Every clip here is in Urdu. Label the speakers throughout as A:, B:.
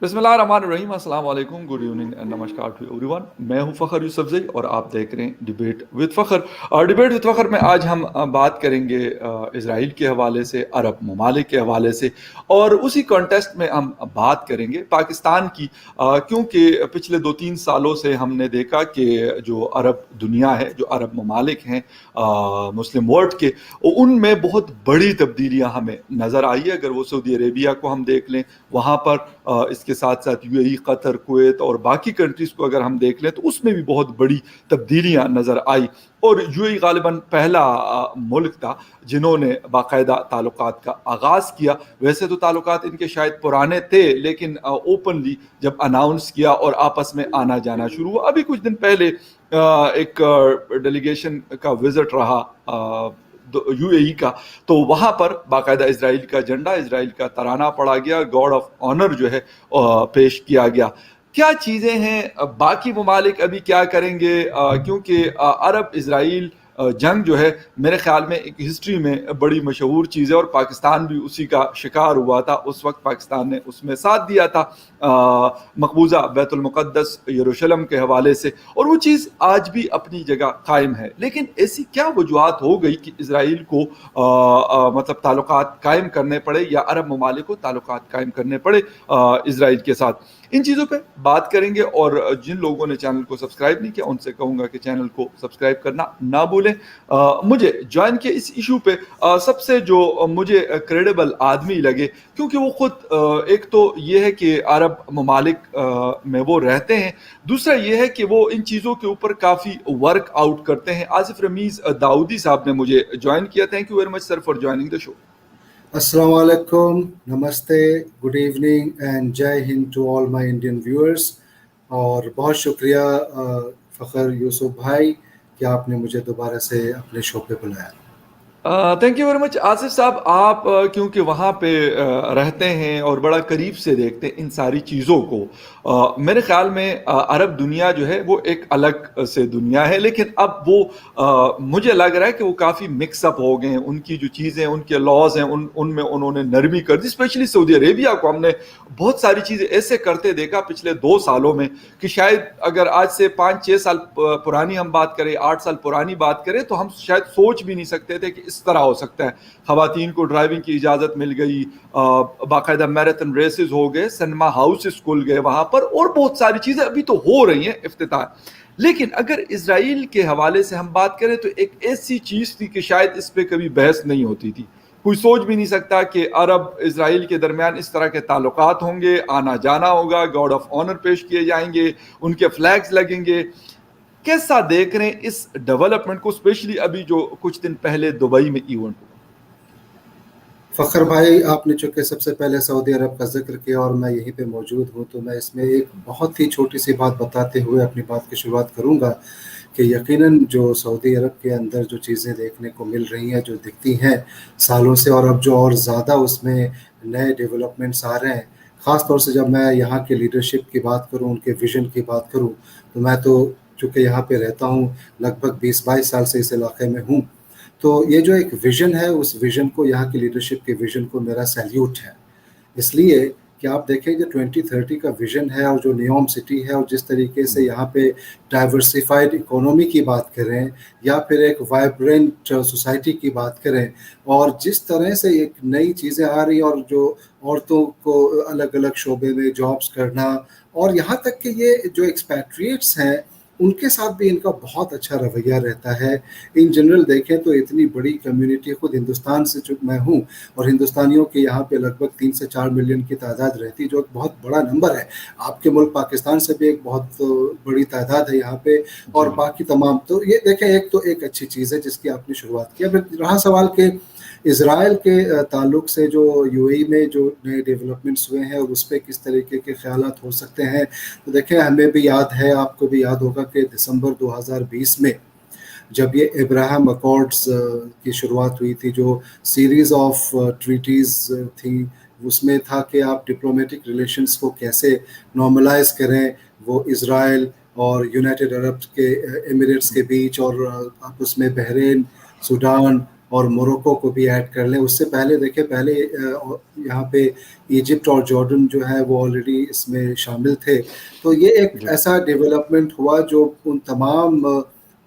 A: بسم اللہ الرحمن الرحیم، السلام علیکم، گڈ ایوننگ اینڈ نمسکار ٹو ایوری ون۔ میں ہوں فخر یوسفزئی اور آپ دیکھ رہے ہیں ڈیبیٹ وتھ فخر۔ اور ڈیبیٹ وتھ فخر میں آج ہم بات کریں گے اسرائیل کے حوالے سے، عرب ممالک کے حوالے سے، اور اسی کانٹیسٹ میں ہم بات کریں گے پاکستان کی، کیونکہ پچھلے 2-3 سالوں سے ہم نے دیکھا کہ جو عرب دنیا ہے، جو عرب ممالک ہیں مسلم ورلڈ کے، ان میں بہت بڑی تبدیلیاں ہمیں نظر آئی ہے۔ اگر وہ سعودی عربیہ کو ہم دیکھ لیں، وہاں پر اس کے ساتھ ساتھ you a E, Qatar, Kuwait اور باقی کنٹریز کو اگر ہم دیکھ لیں تو اس میں بھی بہت بڑی تبدیلیاں نظر آئی۔ اور یو اے ای غالباً پہلا ملک تھا جنہوں نے باقاعدہ تعلقات کا آغاز کیا۔ ویسے تو تعلقات ان کے شاید پرانے تھے، لیکن اوپنلی جب اناؤنس کیا اور آپس میں آنا جانا شروع ہوا۔ ابھی کچھ دن پہلے ایک ڈیلیگیشن کا وزٹ رہا یو اے ای کا، تو وہاں پر باقاعدہ اسرائیل کا جھنڈا، اسرائیل کا ترانہ پڑھا گیا، گاڈ آف آنر جو ہے پیش کیا گیا۔ کیا چیزیں ہیں، باقی ممالک ابھی کیا کریں گے، کیونکہ عرب اسرائیل جنگ جو ہے میرے خیال میں ایک ہسٹری میں بڑی مشہور چیز ہے، اور پاکستان بھی اسی کا شکار ہوا تھا۔ اس وقت پاکستان نے اس میں ساتھ دیا تھا مقبوضہ بیت المقدس یروشلم کے حوالے سے، اور وہ چیز آج بھی اپنی جگہ قائم ہے۔ لیکن ایسی کیا وجوہات ہو گئی کہ اسرائیل کو مطلب تعلقات قائم کرنے پڑے، یا عرب ممالک کو تعلقات قائم کرنے پڑے اسرائیل کے ساتھ؟ ان چیزوں پہ بات کریں گے، اور جن لوگوں نے چینل کو سبسکرائب نہیں کیا ان سے کہوں گا کہ چینل کو سبسکرائب کرنا نہ بھولیں۔ مجھے جوائن کیا اس ایشو پہ سب سے جو مجھے کریڈیبل آدمی لگے، کیونکہ وہ خود ایک تو یہ ہے کہ عرب ممالک میں وہ رہتے ہیں، دوسرا یہ ہے کہ وہ ان چیزوں کے اوپر کافی ورک آؤٹ کرتے ہیں۔ آصف رمیز داؤدی صاحب نے مجھے جوائن کیا۔ Thank you very much sir for joining the show.
B: السلام علیکم، نمستے، good evening and Jai Hind to all my Indian viewers. اور بہت شکریہ فخر یوسف بھائی کہ آپ نے مجھے دوبارہ سے اپنے شو پہ بلایا۔
A: تھینک یو ویری مچ آصف صاحب۔ آپ کیونکہ وہاں پہ رہتے ہیں اور بڑا قریب سے دیکھتے ہیں ان ساری چیزوں کو، میرے خیال میں عرب دنیا جو ہے وہ ایک الگ سے دنیا ہے، لیکن اب وہ مجھے لگ رہا ہے کہ وہ کافی مکس اپ ہو گئے ہیں۔ ان کی جو چیزیں، ان کے لاز ہیں، ان میں انہوں نے نرمی کر دی۔ اسپیشلی سعودی عربیہ کو ہم نے بہت ساری چیزیں ایسے کرتے دیکھا پچھلے 2 سالوں میں کہ شاید اگر آج سے 5-6 سال پرانی ہم بات کریں، 8 سال پرانی بات کریں، تو ہم شاید سوچ بھی نہیں سکتے تھے کہ اس طرح ہو سکتا ہے۔ خواتین کو ڈرائیونگ کی اجازت مل گئی، باقاعدہ میراتھن ریسز ہو گئے، سنیما ہاؤسز کھل گئے وہاں پر، اور بہت ساری چیزیں ابھی تو ہو رہی ہیں افتتاح۔ لیکن اگر اسرائیل کے حوالے سے ہم بات کریں تو ایک ایسی چیز تھی کہ شاید اس پہ کبھی بحث نہیں ہوتی تھی۔ کوئی سوچ بھی نہیں سکتا کہ عرب اسرائیل کے درمیان اس طرح کے تعلقات ہوں گے، آنا جانا ہوگا، گاڈ آف آنر پیش کیے جائیں گے، ان کے فلیگز لگیں گے۔ کیسا دیکھ رہے ہیں اس ڈیولپمنٹ کو، اسپیشلی ابھی جو کچھ دن پہلے دبئی میں ایونٹ ہوا؟
B: فخر بھائی، آپ نے چونکہ سب سے پہلے سعودی عرب کا ذکر کیا اور میں یہیں پہ موجود ہوں، تو میں اس میں ایک بہت ہی چھوٹی سی بات بتاتے ہوئے اپنی بات کی شروعات کروں گا کہ یقیناً جو سعودی عرب کے اندر جو چیزیں دیکھنے کو مل رہی ہیں، جو دکھتی ہیں سالوں سے، اور اب جو اور زیادہ اس میں نئے ڈیولپمنٹس آ رہے ہیں، خاص طور سے جب میں یہاں کے لیڈرشپ کی بات کروں، ان کے ویژن کی بات کروں، تو میں تو چونکہ یہاں پہ رہتا ہوں، لگ بھگ 20-22 سال سے اس علاقے میں ہوں، تو یہ جو ایک ویژن ہے، اس ویژن کو، یہاں کی لیڈرشپ کے ویژن کو میرا سیلیوٹ ہے۔ اس لیے کہ آپ دیکھیں جو 2030 کا ویژن ہے، اور جو نیوم سٹی ہے، اور جس طریقے سے یہاں پہ ڈائیورسیفائڈ اکانومی کی بات کریں، یا پھر ایک وائبرنٹ سوسائٹی کی بات کریں، اور جس طرح سے ایک نئی چیزیں آ رہی ہیں، اور جو عورتوں کو الگ الگ شعبے میں جابس کرنا، اور یہاں تک کہ یہ جو ایکسپیٹریٹس ہیں ان کے ساتھ بھی ان کا بہت اچھا رویہ رہتا ہے۔ ان جنرل دیکھیں تو اتنی بڑی کمیونٹی، خود ہندوستان سے جو میں ہوں، اور ہندوستانیوں کے یہاں پہ لگ بھگ 3 سے 4 ملین کی تعداد رہتی، جو ایک بہت بڑا نمبر ہے۔ آپ کے ملک پاکستان سے بھی ایک بہت بڑی تعداد ہے یہاں پہ، اور باقی تمام، تو یہ دیکھیں ایک اچھی چیز ہے جس کی آپ نے شروعات کیا۔ پھر رہا سوال کہ اسرائیل کے تعلق سے جو یو اے ای میں جو نئے ڈیولپمنٹس ہوئے ہیں، اور اس پہ کس طریقے کے خیالات ہو سکتے ہیں، تو دیکھیں ہمیں بھی یاد ہے، آپ کو بھی یاد ہوگا کہ دسمبر 2020 میں جب یہ ابراہم اکارڈز کی شروعات ہوئی تھی، جو سیریز آف ٹریٹیز تھی، اس میں تھا کہ آپ ڈپلومیٹک ریلیشنز کو کیسے نارملائز کریں، وہ اسرائیل اور یونائٹڈ عرب کے ایمریٹس کے بیچ، اور آپس میں بحرین، سوڈان اور موروکو کو بھی ایڈ کر لیں. اس سے پہلے دیکھیں پہلے یہاں پہ ایجپٹ اور جارڈن جو ہے وہ آلریڈی اس میں شامل تھے. تو یہ ایک
A: جی
B: ایسا ڈیولپمنٹ ہوا جو ان تمام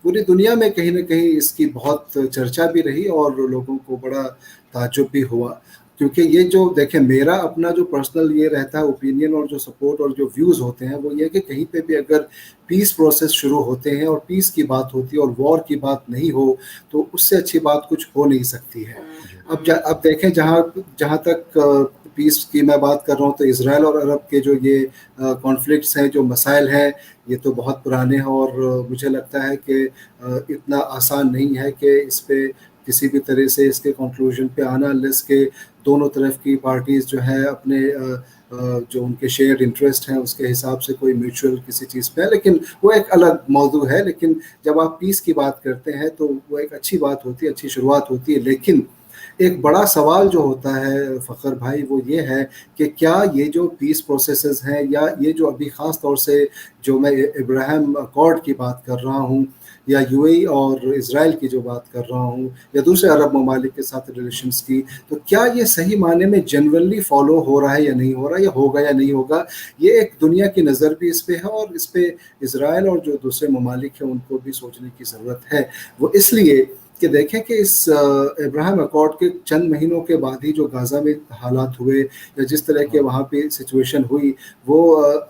B: پوری دنیا میں کہیں نہ کہیں اس کی بہت چرچا بھی رہی اور لوگوں کو بڑا تعجب بھی ہوا. کیونکہ یہ جو دیکھیں میرا اپنا جو پرسنل یہ رہتا ہے اوپینین اور جو سپورٹ اور جو ویوز ہوتے ہیں وہ یہ کہ کہیں پہ بھی اگر پیس پروسیس شروع ہوتے ہیں اور پیس کی بات ہوتی ہے اور وار کی بات نہیں ہو تو اس سے اچھی بات کچھ ہو نہیں سکتی ہے. اب دیکھیں جہاں تک پیس کی میں بات کر رہا ہوں تو اسرائیل اور عرب کے جو یہ کانفلکٹس ہیں جو مسائل ہیں یہ تو بہت پرانے ہیں اور مجھے لگتا ہے کہ اتنا آسان نہیں ہے کہ اس پہ کسی بھی طرح سے اس کے کنکلوژن پہ آنا انلیس کہ دونوں طرف کی پارٹیز جو ہے اپنے جو ان کے شیئرڈ انٹرسٹ ہیں اس کے حساب سے کوئی میوچول کسی چیز پہ ہے. لیکن وہ ایک الگ موضوع ہے. لیکن جب آپ پیس کی بات کرتے ہیں تو وہ ایک اچھی بات ہوتی ہے, اچھی شروعات ہوتی ہے. لیکن ایک بڑا سوال جو ہوتا ہے فخر بھائی وہ یہ ہے کہ کیا یہ جو پیس پروسیسز ہیں یا یہ جو ابھی خاص طور سے جو میں ابراہیم اکارڈ کی بات کر رہا ہوں یا یو اے ای اور اسرائیل کی جو بات کر رہا ہوں یا دوسرے عرب ممالک کے ساتھ ریلیشنز کی, تو کیا یہ صحیح معنی میں جنرلی فالو ہو رہا ہے یا نہیں ہو رہا, یا ہوگا یا نہیں ہوگا. یہ ایک دنیا کی نظر بھی اس پہ ہے اور اس پہ اسرائیل اور جو دوسرے ممالک ہیں ان کو بھی سوچنے کی ضرورت ہے. وہ اس لیے کہ دیکھیں کہ اس ابراہیم اکارڈ کے چند مہینوں کے بعد ہی جو غازہ میں حالات ہوئے یا جس طرح کے وہاں پہ سچویشن ہوئی وہ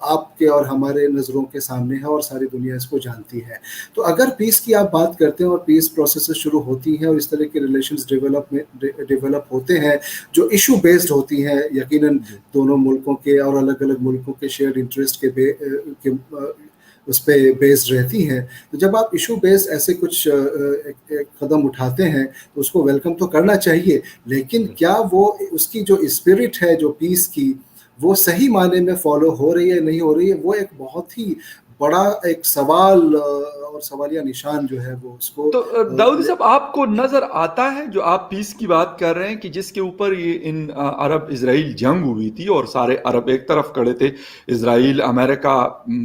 B: آپ کے اور ہمارے نظروں کے سامنے ہے اور ساری دنیا اس کو جانتی ہے. تو اگر پیس کی آپ بات کرتے ہیں اور پیس پروسیسز شروع ہوتی ہیں اور اس طرح کے ریلیشنز ڈیولپ ہوتے ہیں جو ایشو بیسڈ ہوتی ہیں یقیناً دونوں ملکوں کے اور الگ الگ ملکوں کے شیئرڈ انٹرسٹ کے اس پہ بیسڈ رہتی ہیں, تو جب آپ ایشو بیسڈ ایسے کچھ قدم اٹھاتے ہیں تو اس کو ویلکم تو کرنا چاہیے. لیکن کیا وہ اس کی جو اسپرٹ ہے جو پیس کی وہ صحیح معنی میں فالو ہو رہی ہے نہیں ہو رہی ہے, وہ ایک بہت ہی بڑا ایک سوال اور سوالیہ نشان جو ہے وہ اس کو.
A: تو داؤد صاحب آپ کو نظر آتا ہے جو آپ پیس کی بات کر رہے ہیں کہ جس کے اوپر یہ ان عرب اسرائیل جنگ ہوئی تھی اور سارے عرب ایک طرف کھڑے تھے, اسرائیل امریکہ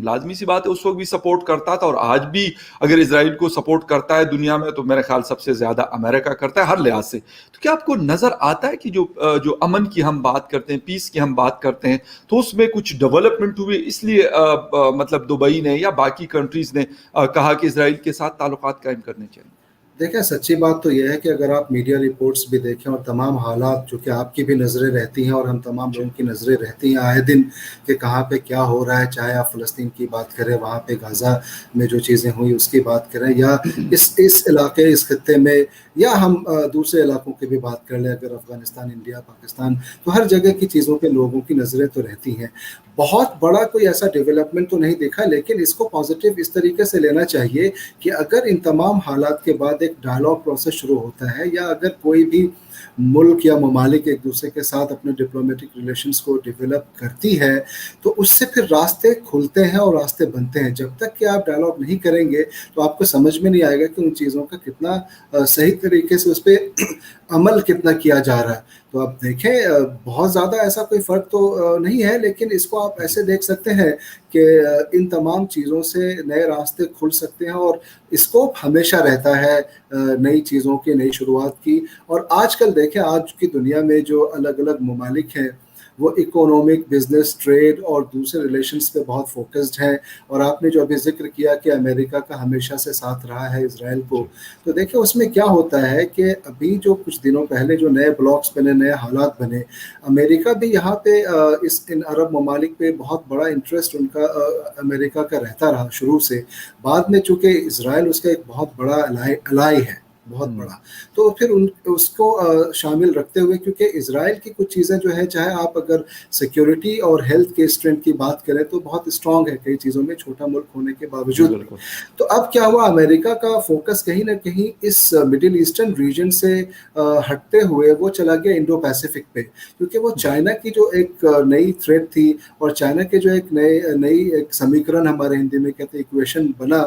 A: لازمی سی بات ہے اس وقت بھی سپورٹ کرتا تھا اور آج بھی اگر اسرائیل کو سپورٹ کرتا ہے دنیا میں تو میرے خیال سب سے زیادہ امریکہ کرتا ہے ہر لحاظ سے. تو کیا آپ کو نظر آتا ہے کہ جو امن کی ہم بات کرتے ہیں, پیس کی ہم بات کرتے ہیں, تو اس میں کچھ ڈیولپمنٹ ہوئی اس لیے مطلب دبئی نے یا باقی کنٹریز نے کہا کہ اسرائیل کے ساتھ تعلقات قائم کرنے چاہیے؟
B: دیکھیں سچی بات تو یہ ہے کہ اگر آپ میڈیا رپورٹس بھی دیکھیں اور تمام حالات جو کہ آپ کی بھی نظریں رہتی ہیں اور ہم تمام لوگوں کی نظریں رہتی ہیں آئے دن کہ کہاں پہ کیا ہو رہا ہے, چاہے آپ فلسطین کی بات کریں, وہاں پہ غزہ میں جو چیزیں ہوئی اس کی بات کریں, یا اس علاقے اس خطے میں, یا ہم دوسرے علاقوں کی بھی بات کر لیں اگر افغانستان, انڈیا, پاکستان, تو ہر جگہ کی چیزوں پہ لوگوں کی نظریں تو رہتی ہیں. بہت بڑا کوئی ایسا ڈیولپمنٹ تو نہیں دیکھا, لیکن اس کو پازیٹیو اس طریقے سے لینا چاہیے کہ اگر ان تمام حالات کے بعد ایک ڈائلاگ پروسیس شروع ہوتا ہے یا اگر کوئی بھی ملک یا ممالک ایک دوسرے کے ساتھ اپنے ڈپلومیٹک ریلیشنز کو ڈیولپ کرتی ہے تو اس سے پھر راستے کھلتے ہیں اور راستے بنتے ہیں. جب تک کہ آپ ڈائلاگ نہیں کریں گے تو آپ کو سمجھ میں نہیں آئے گا کہ ان چیزوں کا کتنا صحیح طریقے سے اس پہ عمل کتنا کیا جا رہا ہے. تو آپ دیکھیں بہت زیادہ ایسا کوئی فرق تو نہیں ہے, لیکن اس کو آپ ایسے دیکھ سکتے ہیں کہ ان تمام چیزوں سے نئے راستے کھل سکتے ہیں اور اسکوپ ہمیشہ رہتا ہے نئی چیزوں کی, نئی شروعات کی. اور آج کل دیکھیں آج کی دنیا میں جو الگ الگ ممالک ہیں وہ اکنامک, بزنس, ٹریڈ اور دوسرے ریلیشنز پہ بہت فوکسڈ ہیں. اور آپ نے جو ابھی ذکر کیا کہ امریکہ کا ہمیشہ سے ساتھ رہا ہے اسرائیل کو, تو دیکھیں اس میں کیا ہوتا ہے کہ ابھی جو کچھ دنوں پہلے جو نئے بلاکس بنے, نئے حالات بنے, امریکہ بھی یہاں پہ ان عرب ممالک پہ بہت بڑا انٹرسٹ ان کا امریکہ کا رہتا رہا شروع سے. بعد میں چونکہ اسرائیل اس کا ایک بہت بڑا الائی ہے, بہت بڑا, تو پھر اس کو شامل رکھتے ہوئے, کیونکہ اسرائیل کی کچھ چیزیں جو ہے چاہے آپ اگر سیکیورٹی اور ہیلتھ کے اسٹرینتھ کی بات کریں تو بہت اسٹرانگ ہے کئی چیزوں میں, چھوٹا ملک ہونے کے باوجود بھی. تو اب کیا ہوا, امریکہ کا فوکس کہیں نہ کہیں اس مڈل ایسٹرن ریجن سے ہٹتے ہوئے وہ چلا گیا انڈو پیسفک پہ, کیونکہ وہ چائنا کی جو ایک نئی تھریٹ تھی اور چائنا کے جو ایک نئی ایک سمیکرن ہمارے ہندی میں کہتے ہیں ایکویشن بنا,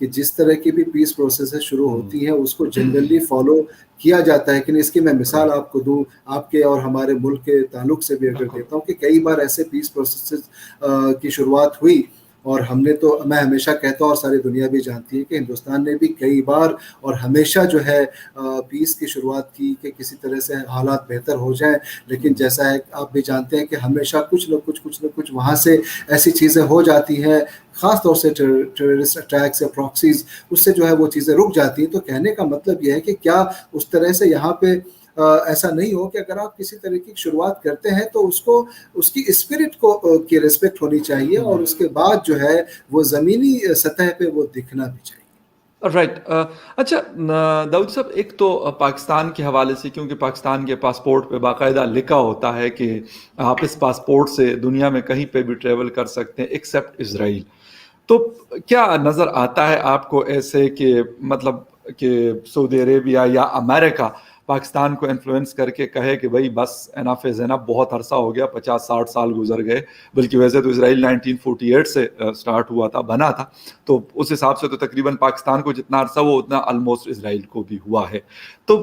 B: کہ جس طرح کی بھی پیس پروسیس شروع ہوتی ہیں اس کو جنرلی فالو کیا جاتا ہے کہ نہیں. اس کی میں مثال آپ کو دوں, آپ کے اور ہمارے ملک کے تعلق سے بھی اگر دیتا ہوں, کہ کئی بار ایسے پیس پروسیس کی شروعات ہوئی, اور ہم نے تو, میں ہمیشہ کہتا ہوں اور ساری دنیا بھی جانتی ہے کہ ہندوستان نے بھی کئی بار اور ہمیشہ جو ہے پیس کی شروعات کی کہ کسی طرح سے حالات بہتر ہو جائیں, لیکن جیسا ہے آپ بھی جانتے ہیں کہ ہمیشہ کچھ نہ کچھ وہاں سے ایسی چیزیں ہو جاتی ہیں, خاص طور سے ٹیررسٹ اٹیکس یا پراکسیز, اس سے جو ہے وہ چیزیں رک جاتی ہیں. تو کہنے کا مطلب یہ ہے کہ کیا اس طرح سے یہاں پہ ایسا نہیں ہو کہ اگر آپ کسی طریقے کی شروعات کرتے ہیں تو اس کی اسپرٹ کو کی ریسپیکٹ ہونی چاہیے, اور اس کے بعد جو ہے وہ زمینی سطح پہ وہ دکھنا بھی چاہیے.
A: رائٹ. اچھا داؤد صاحب, ایک تو پاکستان کے حوالے سے, کیونکہ پاکستان کے پاسپورٹ پہ باقاعدہ لکھا ہوتا ہے کہ آپ اس پاسپورٹ سے دنیا میں کہیں پہ بھی ٹریول کر سکتے ہیں ایکسیپٹ اسرائیل. تو کیا نظر آتا ہے آپ کو ایسے کہ مطلب کہ سعودی عربیہ یا امریکہ پاکستان کو انفلوئنس کر کے کہے کہ بھائی بس انف از انف, بہت عرصہ ہو گیا, 50-60 سال گزر گئے, بلکہ ویسے تو اسرائیل 1948 سے سٹارٹ ہوا تھا, بنا تھا, تو اس حساب سے تو تقریباً پاکستان کو جتنا عرصہ ہوا اتنا آلموسٹ اسرائیل کو بھی ہوا ہے. تو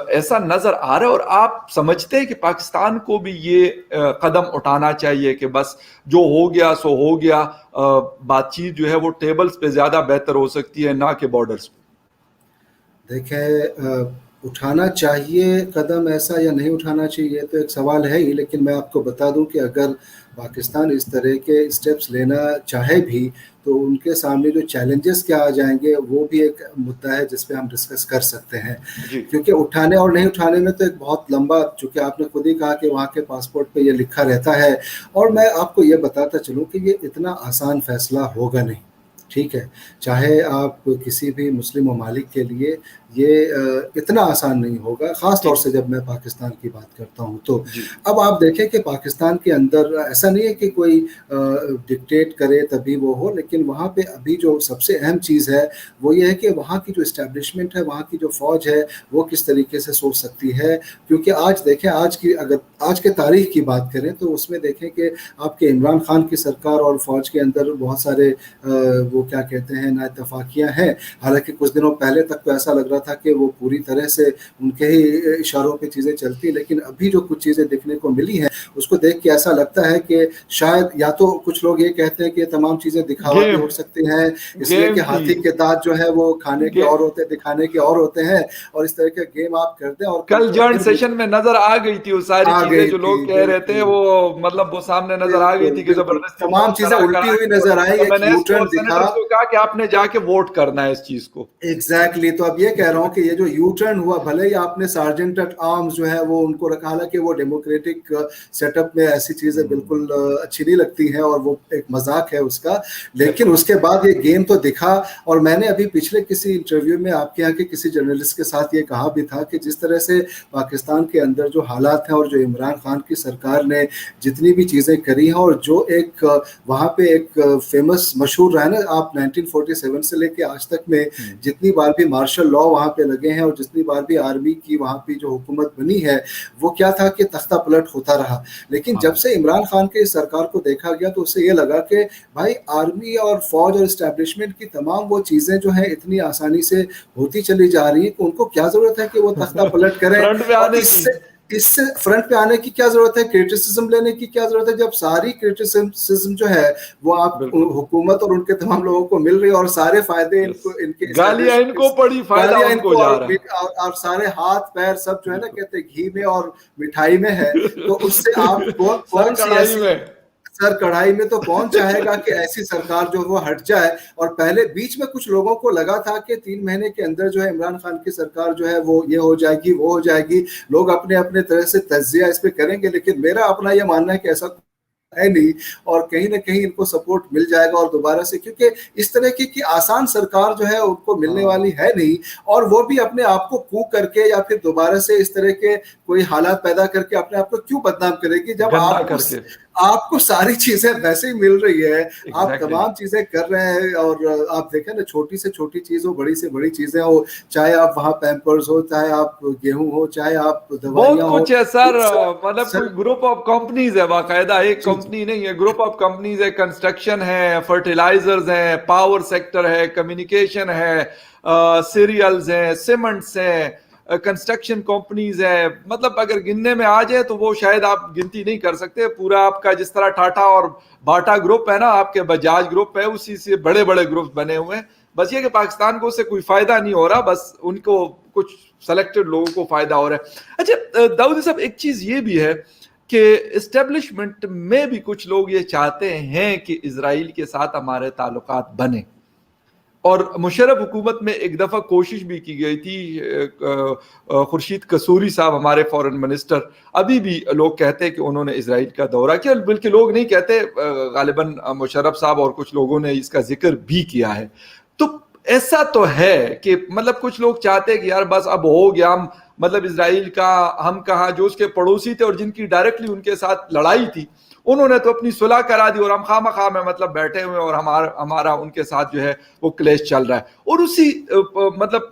A: ایسا نظر آ رہا ہے, اور آپ سمجھتے ہیں کہ پاکستان کو بھی یہ قدم اٹھانا چاہیے کہ بس جو ہو گیا سو ہو گیا, بات چیت جو ہے وہ ٹیبلز پہ زیادہ بہتر ہو سکتی ہے نہ کہ بارڈرز پہ؟
B: دیکھیں, اٹھانا چاہیے قدم ایسا یا نہیں اٹھانا چاہیے تو ایک سوال ہے ہی, لیکن میں آپ کو بتا دوں کہ اگر پاکستان اس طرح کے اسٹیپس لینا چاہے بھی تو ان کے سامنے جو چیلنجز کیا آ جائیں گے وہ بھی ایک مدعا ہے جس پہ ہم ڈسکس کر سکتے ہیں. کیونکہ اٹھانے اور نہیں اٹھانے میں تو ایک بہت لمبا, چونکہ آپ نے خود ہی کہا کہ وہاں کے پاسپورٹ پہ یہ لکھا رہتا ہے, اور میں آپ کو یہ بتاتا چلوں کہ یہ اتنا آسان فیصلہ ہوگا نہیں. ٹھیک ہے, چاہے آپ کسی بھی مسلم ممالک کے لیے یہ اتنا آسان نہیں ہوگا, خاص طور سے جب میں پاکستان کی بات کرتا ہوں. تو اب آپ دیکھیں کہ پاکستان کے اندر ایسا نہیں ہے کہ کوئی ڈکٹیٹ کرے تبھی وہ ہو, لیکن وہاں پہ ابھی جو سب سے اہم چیز ہے وہ یہ ہے کہ وہاں کی جو اسٹیبلشمنٹ ہے, وہاں کی جو فوج ہے وہ کس طریقے سے سوچ سکتی ہے. کیونکہ آج دیکھیں, اگر آج کے تاریخ کی بات کریں تو اس میں دیکھیں کہ آپ کے عمران خان کی سرکار اور فوج کے اندر بہت سارے وہ کیا کہتے ہیں نا اتفاقیاں ہیں. حالانکہ کچھ دنوں پہلے تک تو ایسا لگ رہا تھا کہ وہ پوری طرح سے ان کے ہی اشاروں پہ چیزیں چلتی, لیکن ابھی جو کچھ چیزیں دیکھنے کو ملی ہیں اس کو دیکھ کے ایسا لگتا ہے کہ شاید یا تو کچھ لوگ یہ کہتے ہیں کہ تمام چیزیں دکھاوا کی ہو سکتی ہیں, اس لیے کہ ہاتھی کے دانت جو ہے وہ کھانے کے اور ہوتے دکھانے کے اور ہوتے ہیں, اور اس طرح کے گیم آپ کر دیں. اور
A: کل جوائنٹ سیشن میں نظر آ گئی تھی وہ ساری چیزیں جو لوگ کہہ رہے تھے, وہ مطلب وہ سامنے نظر آ گئی تھی کہ زبردستی
B: تمام چیزیں الٹی ہوئی نظر آئی.
A: میں نے سینیٹرز کو کہا کہ آپ نے جا کے ووٹ کرنا ہے اس چیز کو.
B: ایگزیکٹلی, تو اب یہ کہہ رہا ہوں کہ یہ جو یو ٹرن ہوا, بھلے ہی آپ نے سارجنٹ ایٹ آرمز جو ہے وہ ان کو رکھا, حالانکہ وہ ڈیموکریٹک سیٹ اپ میں ایسی چیزیں بالکل اچھی نہیں لگتی ہیں اور وہ ایک مذاق ہے اس کا, لیکن اس کے بعد یہ گیم تو دکھا. اور میں نے ابھی پچھلے کسی انٹرویو میں آپ کے یہاں کے کسی جرنلسٹ کے ساتھ یہ کہا بھی تھا کہ جس طرح سے پاکستان کے اندر جو حالات ہیں اور جو عمران خان کی سرکار نے جتنی بھی چیزیں کری ہیں, اور جو ایک وہاں پہ ایک فیمس مشہور رہا نا, آپ 1947 سے لے کے آج تک میں جتنی بار بھی مارشل لا وہاں پہ لگے ہیں اور جتنی بار بھی آرمی کی وہاں پہ جو حکومت بنی ہے وہ کیا تھا کہ تختہ پلٹ ہوتا رہا. لیکن جب سے عمران خان کے سرکار کو دیکھا گیا تو اسے یہ لگا کہ بھائی آرمی اور فوج اور اسٹیبلشمنٹ کی تمام وہ چیزیں جو ہیں اتنی آسانی سے ہوتی چلی جا رہی ہیں کہ ان کو کیا ضرورت ہے کہ وہ تختہ پلٹ کریں, اور اس سے فرنٹ پہ آنے کی کیا ضرورت ہے, کرٹیسزم لینے کی کیا ضرورت ہے, جب ساری کرٹیسزم جو ہے وہ آپ حکومت اور ان کے تمام لوگوں کو مل رہی ہے, اور سارے فائدے ان کے
A: گالیاں ان کو پڑی, فائدہ ان کو جا رہا ہے,
B: اور سارے ہاتھ پیر سب جو ہے نا کہتے گھی میں اور مٹھائی میں ہے. تو اس سے آپ کون سی ایسی سر کڑھائی میں, تو کون چاہے گا کہ ایسی سرکار جو وہ ہٹ جائے. اور پہلے بیچ میں کچھ لوگوں کو لگا تھا کہ 3 مہینے کے اندر جو ہے عمران خان کی سرکار جو ہے وہ یہ ہو جائے گی وہ ہو جائے گی, لوگ اپنے اپنے طرح سے تجزیہ اس پہ کریں گے, لیکن میرا اپنا یہ ماننا ہے کہ ایسا ہے نہیں, اور کہیں نہ کہیں ان کو سپورٹ مل جائے گا. اور دوبارہ سے, کیونکہ اس طرح کی آسان سرکار جو ہے ان کو ملنے والی ہے نہیں, اور وہ بھی اپنے آپ کو کوک کر کے یا پھر دوبارہ سے اس طرح کے کوئی حالات پیدا کر کے اپنے آپ کو کیوں بدنام کرے گی, جب آپ آپ کو ساری چیزیں ویسے ہی مل رہی ہے, آپ
A: Exactly.
B: تمام چیزیں کر رہے ہیں, اور آپ دیکھیں نا چھوٹی سے چھوٹی چیز ہو, بڑی سے بڑی چیزیں ہو, چاہے آپ وہاں پیمپرز ہو, چاہے آپ گیہوں ہو, چاہے آپ دوائیاں
A: بہت
B: ہو,
A: کچھ ہے سر, مطلب
B: سر
A: کوئی گروپ آف کمپنیز ہے, باقاعدہ ایک
B: جی جی
A: کمپنی نہیں ہے, گروپ آف کمپنیز ہے, کنسٹرکشن ہے, فرٹیلائزرز ہیں, پاور سیکٹر ہے, کمیونیکیشن ہے, سیریلز ہیں, سیمنٹس ہیں, کنسٹرکشن کمپنیز ہے, مطلب اگر گننے میں آ جائے تو وہ شاید آپ گنتی نہیں کر سکتے. پورا آپ کا جس طرح ٹاٹا اور باٹا گروپ ہے نا, آپ کے بجاج گروپ ہے, اسی سے بڑے بڑے گروپ بنے ہوئے ہیں. بس یہ کہ پاکستان کو اس سے کوئی فائدہ نہیں ہو رہا, بس ان کو کچھ سلیکٹڈ لوگوں کو فائدہ ہو رہا ہے. اچھا داؤد صاحب, ایک چیز یہ بھی ہے کہ اسٹیبلشمنٹ میں بھی کچھ لوگ یہ چاہتے ہیں کہ اسرائیل کے ساتھ ہمارے تعلقات بنے, اور مشرف حکومت میں ایک دفعہ کوشش بھی کی گئی تھی. خورشید قصوری صاحب ہمارے فارن منسٹر, ابھی بھی لوگ کہتے ہیں کہ انہوں نے اسرائیل کا دورہ کیا, بلکہ لوگ نہیں کہتے, غالباً مشرف صاحب اور کچھ لوگوں نے اس کا ذکر بھی کیا ہے. تو ایسا تو ہے کہ مطلب کچھ لوگ چاہتے ہیں کہ یار بس اب ہو گیا, ہم مطلب اسرائیل کا, ہم کہاں جو اس کے پڑوسی تھے اور جن کی ڈائریکٹلی ان کے ساتھ لڑائی تھی, انہوں نے تو اپنی صلح کرا دی, اور ہم خواہ مخواہ میں مطلب بیٹھے ہوئے, اور ہمارا ان کے ساتھ جو ہے وہ کلیش چل رہا ہے. اور اسی مطلب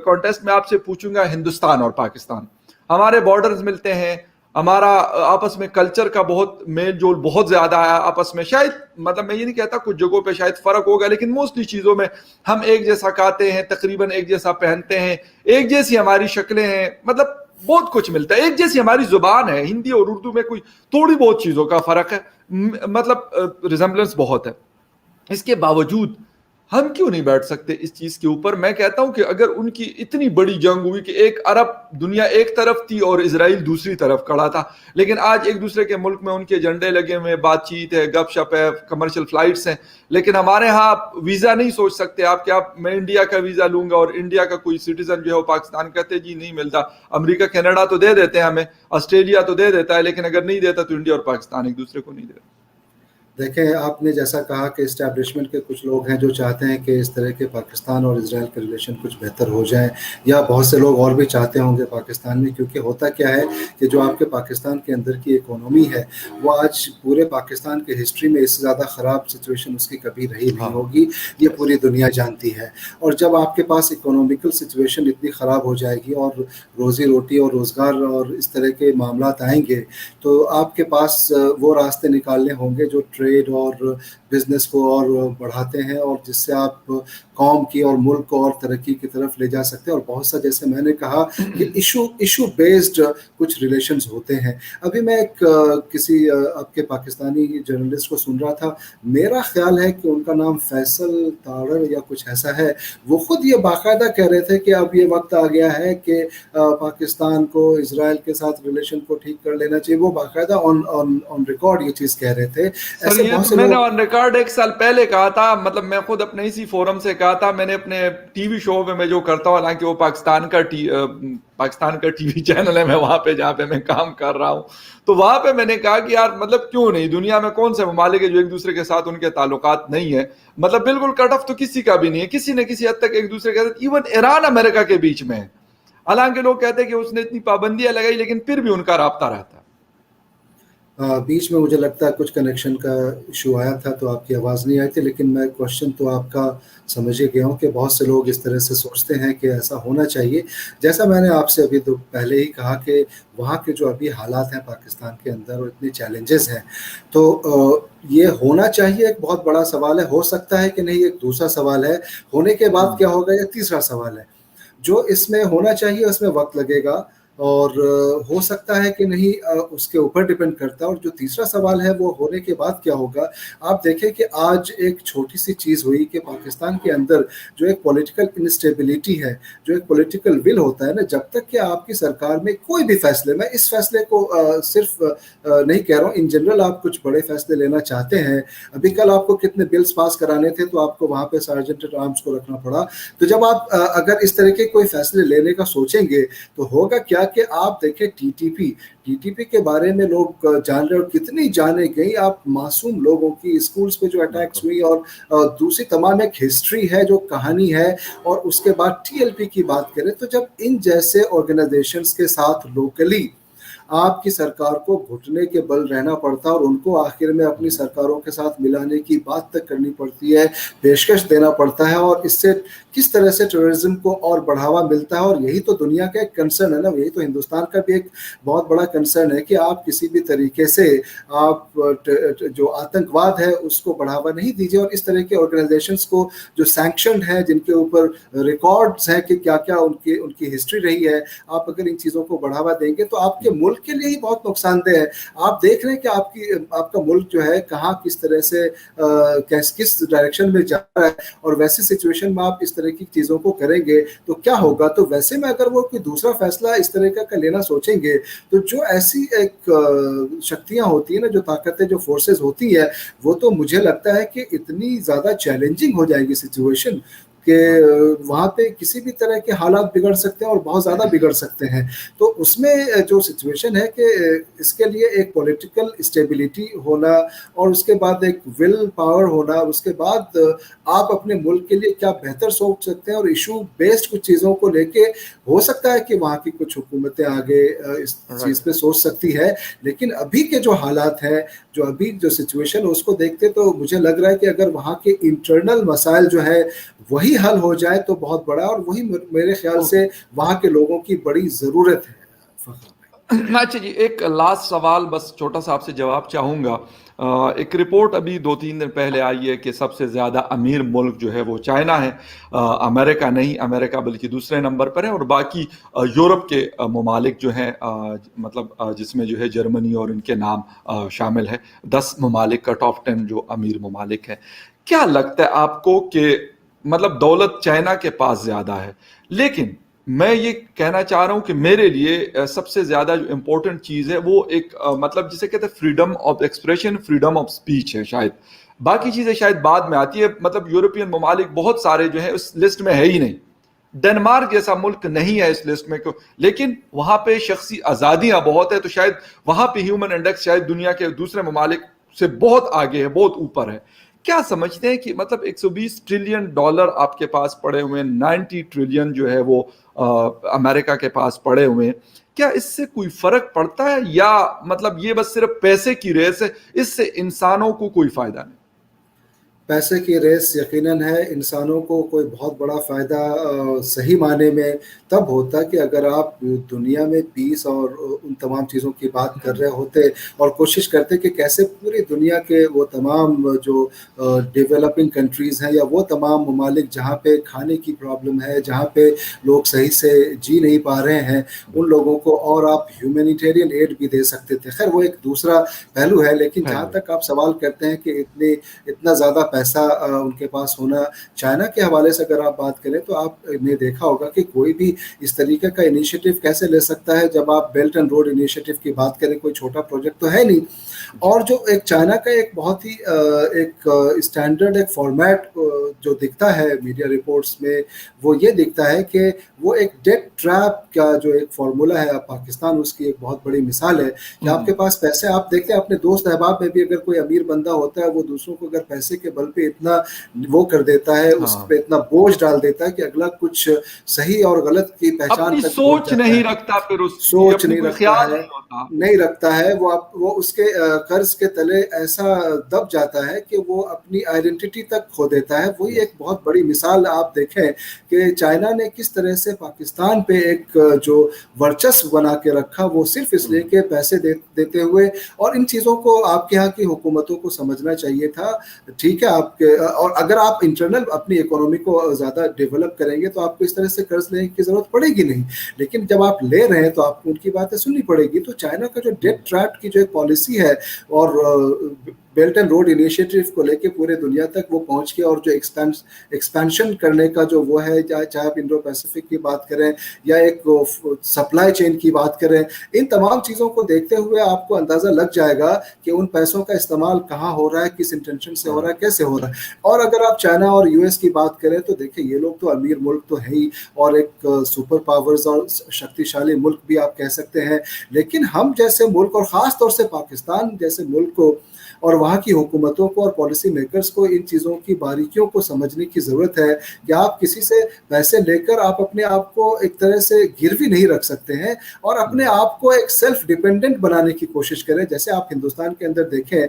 A: کانٹیسٹ میں آپ سے پوچھوں گا, ہندوستان اور پاکستان, ہمارے بارڈرز ملتے ہیں, ہمارا آپس میں کلچر کا بہت میل جول بہت زیادہ ہے آپس میں. شاید مطلب میں یہ نہیں کہتا کچھ جگہوں پہ شاید فرق ہوگا, لیکن موسٹلی چیزوں میں ہم ایک جیسا کھاتے ہیں, تقریباً ایک جیسا پہنتے ہیں, ایک جیسی ہماری شکلیں ہیں, مطلب بہت کچھ ملتا ہے, ایک جیسی ہماری زبان ہے. ہندی اور اردو میں کوئی تھوڑی بہت چیزوں کا فرق ہے, مطلب ریزمبلنس بہت ہے. اس کے باوجود ہم کیوں نہیں بیٹھ سکتے اس چیز کے اوپر؟ میں کہتا ہوں کہ اگر ان کی اتنی بڑی جنگ ہوئی کہ ایک عرب دنیا ایک طرف تھی اور اسرائیل دوسری طرف کھڑا تھا, لیکن آج ایک دوسرے کے ملک میں ان کے جھنڈے لگے ہوئے, بات چیت ہے, گپ شپ ہے, کمرشل فلائٹس ہیں, لیکن ہمارے ہاں آپ ویزا نہیں سوچ سکتے آپ کہ آپ میں انڈیا کا ویزا لوں گا, اور انڈیا کا کوئی سٹیزن جو ہے وہ پاکستان کہتے جی نہیں ملتا. امریکہ کینیڈا تو دے دیتے ہیں ہمیں, آسٹریلیا تو دے دیتا ہے, لیکن اگر نہیں دیتا تو انڈیا اور پاکستان ایک دوسرے کو نہیں دیتا.
B: دیکھیں, آپ نے جیسا کہا کہ اسٹیبلشمنٹ کے کچھ لوگ ہیں جو چاہتے ہیں کہ اس طرح کے پاکستان اور اسرائیل کے ریلیشن کچھ بہتر ہو جائیں, یا بہت سے لوگ اور بھی چاہتے ہوں گے پاکستان میں, کیونکہ ہوتا کیا ہے کہ جو آپ کے پاکستان کے اندر کی اکانومی ہے وہ آج پورے پاکستان کے ہسٹری میں اس سے زیادہ خراب سچویشن اس کی کبھی رہی نہیں ہوگی, یہ پوری دنیا جانتی ہے. اور جب آپ کے پاس اکنامیکل سچویشن اتنی خراب ہو جائے گی اور روزی روٹی اور روزگار اور اس طرح کے معاملات آئیں گے, تو آپ کے پاس وہ راستے نکالنے ہوں گے جو ٹریڈ اور بزنس کو اور بڑھاتے ہیں, اور جس سے آپ قوم کی اور ملک کو اور ترقی کی طرف لے جا سکتے ہیں. اور بہت سا, جیسے میں نے کہا کہ ایشو بیسڈ کچھ ریلیشنز ہوتے ہیں. ابھی میں ایک کسی آپ کے پاکستانی جرنلسٹ کو سن رہا تھا, میرا خیال ہے کہ ان کا نام فیصل تاڑر یا کچھ ایسا ہے, وہ خود یہ باقاعدہ کہہ رہے تھے کہ اب یہ وقت آ گیا ہے کہ پاکستان کو اسرائیل کے ساتھ ریلیشن کو ٹھیک کر لینا چاہیے. وہ باقاعدہ آن ریکارڈ یہ چیز کہہ رہے تھے.
A: سر
B: ایسے
A: یہ
B: بہت
A: تو
B: سے
A: میں نے
B: لوگ,
A: آن ریکارڈ ایک سال پہلے کہا تھا, مطلب میں خود اپنے اسی فورم سے کہا تھا, میں نے اپنے ٹی وی شو میں جو کرتا ہوں, حالانکہ وہ پاکستان کا ٹی وی چینل ہے, میں وہاں پہ جہاں پہ میں کام کر رہا ہوں, تو وہاں پہ میں نے کہا کہ یار مطلب کیوں نہیں, دنیا میں کون سے ممالک ہے جو ایک دوسرے کے ساتھ ان کے تعلقات نہیں ہے, مطلب بالکل کٹ آف تو کسی کا بھی نہیں ہے, کسی نہ کسی حد تک ایک دوسرے کے ساتھ, ایون ایران امریکہ کے بیچ میں ہے, حالانکہ لوگ کہتے ہیں کہ اس نے اتنی پابندیاں لگائی لیکن پھر بھی ان کا رابطہ رہتا ہے.
B: بیچ میں مجھے لگتا ہے کچھ کنیکشن کا ایشو آیا تھا تو آپ کی آواز نہیں آئی تھی, لیکن میں کوشچن تو آپ کا سمجھ گیا ہوں کہ بہت سے لوگ اس طرح سے سوچتے ہیں کہ ایسا ہونا چاہیے. جیسا میں نے آپ سے ابھی تو پہلے ہی کہا کہ وہاں کے جو ابھی حالات ہیں پاکستان کے اندر, اور اتنے چیلنجز ہیں, تو یہ ہونا چاہیے ایک بہت بڑا سوال ہے. ہو سکتا ہے کہ نہیں, ایک دوسرا سوال ہے, ہونے کے بعد کیا ہوگا یہ تیسرا سوال ہے. جو اس میں ہونا چاہیے اس میں وقت لگے گا, اور ہو سکتا ہے کہ نہیں, اس کے اوپر ڈپینڈ کرتا ہے. اور جو تیسرا سوال ہے وہ ہونے کے بعد کیا ہوگا. آپ دیکھیں کہ آج ایک چھوٹی سی چیز ہوئی کہ پاکستان کے اندر جو ایک پولیٹیکل انسٹیبلٹی ہے, جو ایک پولیٹیکل ول ہوتا ہے نا, جب تک کہ آپ کی سرکار میں کوئی بھی فیصلے, میں اس فیصلے کو صرف نہیں کہہ رہا ہوں, ان جنرل آپ کچھ بڑے فیصلے لینا چاہتے ہیں, ابھی کل آپ کو کتنے بلز پاس کرانے تھے تو آپ کو وہاں پہ سارجنٹ ایٹ آرمز کو رکھنا پڑا. تو جب آپ اگر اس طرح کے کوئی فیصلے لینے کا سوچیں گے تو ہوگا کیا کہ آپ دیکھیں ٹی ٹی پی کے بارے میں لوگ جان رہے, اور کتنی جانیں گئی. آپ معصوم لوگوں کی اسکولز پہ جو اٹیکس ہوئی, اور دوسری تمام ایک ہسٹری ہے جو کہانی ہے. اور اس کے بعد ٹی ایل پی کی بات کریں تو جب ان جیسے آرگنائزیشنز کے ساتھ لوکلی آپ کی سرکار کو گھٹنے کے بل رہنا پڑتا ہے اور ان کو آخر میں اپنی سرکاروں کے ساتھ ملانے کی بات تک کرنی پڑتی ہے, پیشکش دینا پڑتا ہے, اور اس سے کس طرح سے ٹیررزم کو اور بڑھاوا ملتا ہے. اور یہی تو دنیا کا ایک کنسرن ہے نا, یہی تو ہندوستان کا بھی ایک بہت بڑا کنسرن ہے کہ آپ کسی بھی طریقے سے آپ جو آتنکواد ہے اس کو بڑھاوا نہیں دیجیے, اور اس طرح کے آرگنائزیشنز کو جو سینکشنڈ ہیں, جن کے اوپر ریکارڈز ہیں کہ کیا کیا ان کی ہسٹری رہی ہے, آپ اگر ان چیزوں کو بڑھاوا دیں گے تو آپ کے ملک کے لیے ہی بہت نقصان دہ ہے. آپ دیکھ رہے ہیں کہ آپ کا ملک جو ہے کہاں کس طرح سے کس ڈائریکشن میں جا رہا ہے, اور ویسی سچویشن میں آپ اس طرح کی چیزوں کو کریں گے تو کیا ہوگا. تو ویسے میں اگر وہ کوئی دوسرا فیصلہ اس طرح کا لینا سوچیں گے تو جو ایسی ایک شکتیاں ہوتی ہیں نا, جو طاقتیں, جو فورسز ہوتی ہے, وہ تو مجھے لگتا ہے کہ اتنی زیادہ چیلنجنگ ہو جائے گی سچویشن کہ وہاں پہ کسی بھی طرح کے حالات بگڑ سکتے ہیں اور بہت زیادہ بگڑ سکتے ہیں. تو اس میں جو سچویشن ہے کہ اس کے لیے ایک پولیٹیکل اسٹیبلٹی ہونا, اور اس کے بعد ایک ول پاور ہونا, اس کے بعد آپ اپنے ملک کے لیے کیا بہتر سوچ سکتے ہیں, اور ایشو بیسڈ کچھ چیزوں کو لے کے ہو سکتا ہے کہ وہاں کی کچھ حکومتیں آگے اس چیز پہ سوچ سکتی ہے. لیکن ابھی کے جو حالات ہیں, جو ابھی جو سچویشن ہے, اس کو دیکھتے تو مجھے لگ رہا ہے کہ اگر وہاں کے انٹرنل مسائل جو ہے وہی حل ہو جائے تو بہت بڑا, اور وہی میرے خیال سے وہاں کے لوگوں کی بڑی ضرورت ہے.
A: اچھا جی, ایک لاسٹ سوال بس چھوٹا سا آپ سے جواب چاہوں گا. ایک رپورٹ ابھی 2-3 دن پہلے آئی ہے کہ سب سے زیادہ امیر ملک جو ہے وہ چائنا ہے, امریکہ نہیں, امریکہ بلکہ دوسرے نمبر پر ہے, اور باقی یورپ کے ممالک جو ہیں, مطلب جس میں جو ہے جرمنی اور ان کے نام شامل ہے, 10 ممالک کا ٹاپ 10 جو امیر ممالک ہیں. کیا لگتا ہے آپ کو کہ مطلب دولت چائنا کے پاس زیادہ ہے, لیکن میں یہ کہنا چاہ رہا ہوں کہ میرے لیے سب سے زیادہ جو امپورٹنٹ چیز ہے وہ ایک مطلب جسے کہتے ہیں freedom of expression, freedom of speech ہے. شاید باقی چیزیں شاید بعد میں آتی ہے. مطلب یورپین ممالک بہت سارے جو ہیں اس لسٹ میں ہے ہی نہیں, ڈنمارک جیسا ملک نہیں ہے اس لسٹ میں, لیکن وہاں پہ شخصی آزادیاں بہت ہے, تو شاید وہاں پہ ہیومن انڈیکس شاید دنیا کے دوسرے ممالک سے بہت آگے ہے, بہت اوپر ہے. کیا سمجھتے ہیں کہ مطلب $120 ٹریلین آپ کے پاس پڑے ہوئے ہیں, 90 ٹریلین جو ہے وہ امریکہ کے پاس پڑے ہوئے ہیں, کیا اس سے کوئی فرق پڑتا ہے, یا مطلب یہ بس صرف پیسے کی ریس ہے, اس سے انسانوں کو کوئی فائدہ نہیں؟
B: پیسے کی ریس یقیناً ہے, انسانوں کو کوئی بہت بڑا فائدہ صحیح معنی میں تب ہوتا کہ اگر آپ دنیا میں پیس اور ان تمام چیزوں کی بات کر رہے ہوتے اور کوشش کرتے کہ کیسے پوری دنیا کے وہ تمام جو ڈیولپنگ کنٹریز ہیں, یا وہ تمام ممالک جہاں پہ کھانے کی پرابلم ہے, جہاں پہ لوگ صحیح سے جی نہیں پا رہے ہیں, ان لوگوں کو اور آپ ہیومینیٹیرین ایڈ بھی دے سکتے تھے. خیر وہ ایک دوسرا پہلو ہے, لیکن جہاں تک آپ سوال کرتے ہیں کہ اتنا زیادہ پیسہ ان کے پاس ہونا, چائنا کے حوالے سے اگر آپ بات کریں تو آپ نے دیکھا ہوگا کہ کوئی بھی اس طریقے کا انیشیٹو کیسے لے سکتا ہے جب آپ بیلٹ اینڈ روڈ انیشیٹو کی بات کریں, کوئی چھوٹا پروجیکٹ تو ہے نہیں. اور جو ایک چائنا کا ایک بہت ہی ایک اسٹینڈرڈ ایک فارمیٹ جو دکھتا ہے میڈیا رپورٹس میں, وہ یہ دکھتا ہے کہ وہ ایک ڈیٹ ٹریپ کا جو ایک فارمولا ہے, پاکستان اس کی ایک بہت بڑی مثال ہے کہ آپ کے پاس پیسے, آپ دیکھتے ہیں اپنے دوست احباب میں بھی اگر کوئی امیر بندہ ہوتا ہے, وہ دوسروں کو اگر پیسے کے بل پہ اتنا وہ کر دیتا ہے, اس پہ اتنا بوجھ ڈال دیتا ہے کہ اگلا کچھ صحیح اور غلط کی پہچان
A: اپنی
B: تک بھول
A: سوچ
B: جاتا
A: نہیں
B: ہے,
A: رکھتا, پھر اس کی
B: سوچ
A: اپنی
B: نہیں
A: کوئی
B: رکھتا
A: خیال
B: ہے,
A: نہیں ہوتا,
B: نہیں رکھتا ہے. وہ اس کے قرض کے تلے ایسا دب جاتا ہے کہ وہ اپنی آئیڈینٹی تک کھو دیتا ہے. وہی ایک بہت بڑی مثال آپ دیکھیں کہ چائنا نے کس طرح سے پاکستان پہ ایک جو ورچسو بنا کے رکھا, وہ صرف اس لیے کہ پیسے دیتے ہوئے. اور ان چیزوں کو آپ کے یہاں کی حکومتوں کو سمجھنا چاہیے تھا. ٹھیک ہے, آپ کے اور اگر آپ انٹرنل اپنی اکانومی کو زیادہ ڈیولپ کریں گے تو آپ کو اس طرح سے قرض لینے کی ضرورت پڑے گی نہیں, لیکن جب آپ لے رہے ہیں تو آپ کو ان کی باتیں سننی پڑے گی. تو چائنا کا جو ڈیٹ ٹریپ کی جو ایک پالیسی ہے, اور بیلٹ اینڈ روڈ انیشیٹو کو لے کے پورے دنیا تک وہ پہنچ گیا, اور جو ایکسپینشن کرنے کا جو وہ ہے, چاہے آپ انڈو پیسفک کی بات کریں یا ایک سپلائی چین کی بات کریں, ان تمام چیزوں کو دیکھتے ہوئے آپ کو اندازہ لگ جائے گا کہ ان پیسوں کا استعمال کہاں ہو رہا ہے, کس انٹینشن سے ہو رہا ہے, کیسے ہو رہا ہے. اور اگر آپ چائنا اور یو ایس کی بات کریں تو دیکھیں یہ لوگ تو امیر ملک تو ہے ہی, اور ایک سپر پاورز اور شکتیشالی ملک بھی آپ کہہ سکتے ہیں, لیکن ہم جیسے ملک اور خاص طور سے پاکستان جیسے ملک کو اور وہاں کی حکومتوں کو اور پالیسی میکرز کو ان چیزوں کی باریکیوں کو سمجھنے کی ضرورت ہے کہ آپ کسی سے پیسے لے کر آپ اپنے آپ کو ایک طرح سے گروی نہیں رکھ سکتے ہیں اور اپنے آپ کو ایک سیلف ڈیپینڈنٹ بنانے کی کوشش کریں. جیسے آپ ہندوستان کے اندر دیکھیں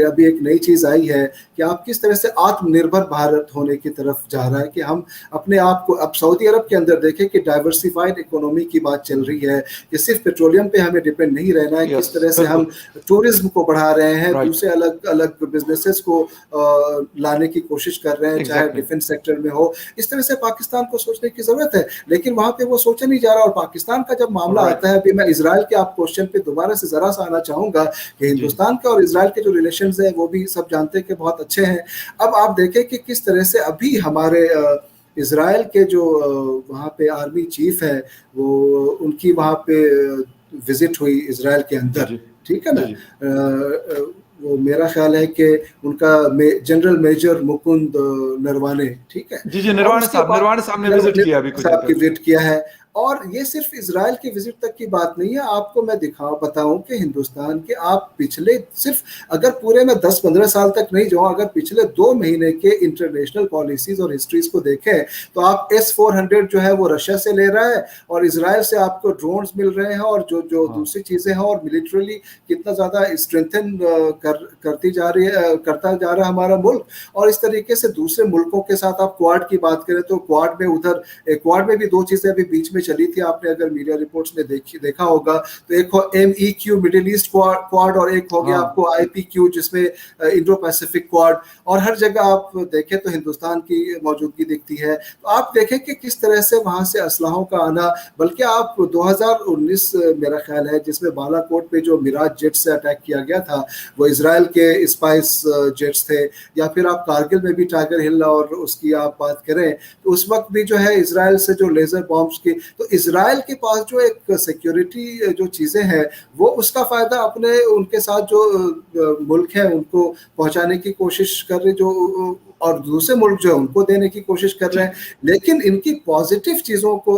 B: ابھی ایک نئی چیز آئی ہے کہ آپ کس طرح سے آتم نربھر بھارت ہونے کی طرف جا رہا ہے کہ ہم اپنے آپ کو, اب سعودی عرب کے اندر دیکھیں کہ ڈائیورسیفائڈ اکانومی کی بات چل رہی ہے کہ صرف پیٹرولیم پہ ہمیں ڈیپینڈ نہیں رہنا ہے, کس طرح سے ہم ٹورزم کو بڑھا رہے ہیں, دوسرے الگ الگ بزنسز کو لانے کی کوشش کر رہے ہیں, چاہے ڈیفنس سیکٹر میں ہو. اس طرح سے پاکستان کو سوچنے کی ضرورت ہے, لیکن وہاں پہ وہ سوچا نہیں جا رہا. اور پاکستان کا جب معاملہ آتا ہے, ابھی میں اسرائیل کے آپ کوشچن پہ دوبارہ سے ذرا سا آنا چاہوں گا کہ ہندوستان کا اور اسرائیل کے جو ریلیشنز ہیں وہ بھی سب جانتے ہیں کہ بہت اچھے ہیں. اب آپ دیکھیں کہ کس طرح سے ابھی ہمارے اسرائیل کے جو وہاں پہ آرمی چیف ہے وہ ان کی وہاں پہ وزٹ ہوئی اسرائیل کے اندر, ٹھیک ہے نا, وہ میرا خیال ہے کہ ان کا جنرل میجر مکند نروانے, ٹھیک ہے,
A: جی نروانے صاحب نے وزٹ کیا, ابھی کچھ
B: صاحب کی وزٹ کیا ہے. اور یہ صرف اسرائیل کی وزٹ تک کی بات نہیں ہے, آپ کو میں بتاؤں کہ ہندوستان کے آپ پچھلے صرف اگر پورے میں 10-15 سال تک نہیں جاؤں, اگر پچھلے 2 مہینے کے انٹرنیشنل پالیسیز اور ہسٹریز کو دیکھیں تو آپ S-400 جو ہے وہ رشیا سے لے رہا ہے اور اسرائیل سے آپ کو ڈرونز مل رہے ہیں اور جو دوسری چیزیں ہیں, اور ملٹریلی کتنا زیادہ اسٹرینتھن کرتا جا رہا ہے ہمارا ملک. اور اس طریقے سے دوسرے ملکوں کے ساتھ آپ کوارڈ کی بات کریں تو کوارڈ میں بھی 2 چیزیں ابھی بیچ میں چلی تھی, آپ نے اگر میڈیا رپورٹس میں دیکھا ہوگا تو ایک ہو MEQ مڈل ایسٹ کوارڈ اور ایک ہو گیا آپ کو IPQ جس میں انڈو پیسفک کوارڈ, اور ہر جگہ آپ دیکھیں تو ہندوستان کی موجودگی دکھتی ہے. تو آپ دیکھیں کہ کس طرح سے وہاں سے اسلحوں کا آنا, بلکہ آپ 2019 میرا خیال ہے جس میں بالا کوٹ پہ جو میراج جیٹ سے اٹیک کیا گیا تھا وہ اسرائیل کے اسپائس جیٹس تھے, یا پھر آپ کارگل میں بھی ٹائیگر ہل اور اس کی آپ بات کریں تو اس وقت بھی جو ہے اسرائیل سے جو لیزر بامبس کی, تو اسرائیل کے پاس جو ایک سیکیورٹی جو چیزیں ہیں وہ اس کا فائدہ اپنے ان کے ساتھ جو ملک ہیں ان کو پہنچانے کی کوشش کر رہے, جو اور دوسرے ملک جو ہے ان کو دینے کی کوشش کر رہے ہیں. لیکن ان کی پازیٹیو چیزوں کو